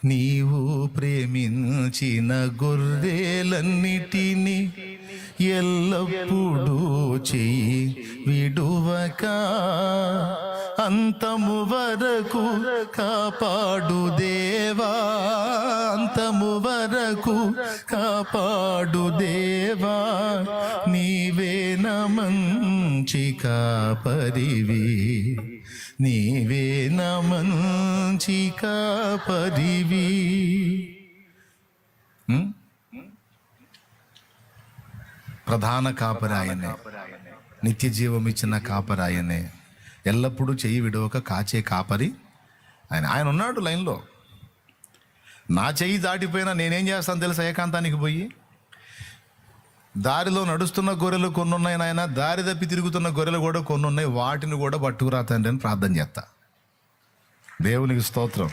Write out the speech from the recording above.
నీవు ప్రేమించిన గొర్రెలన్నిటినీ ఎల్లప్పుడూ చెయ్యి విడువక అంతము వరకు కాపాడు దేవా, అంతము వరకు కాపాడు దేవా. నీవే నా మంచి కాపరివి, నీవే నా మంచి కాపరివి. ప్రధాన కాపరాయనే, నిత్య జీవం ఇచ్చిన కాపరాయనే, ఎల్లప్పుడూ చెయ్యి విడవక కాచే కాపరి ఆయన. ఆయన ఉన్నాడు లైన్లో. నా చెయ్యి దాటిపోయినా నేనేం చేస్తాను తెలుసా? ఏకాంతానికి పోయి దారిలో నడుస్తున్న గొర్రెలు కొన్ని ఉన్నాయి నాయన, దారి తప్పి తిరుగుతున్న గొర్రెలు కూడా కొన్ని ఉన్నాయి, వాటిని కూడా పట్టుకురా తండ్రి అని ప్రార్థన చేస్తా. దేవునికి స్తోత్రం.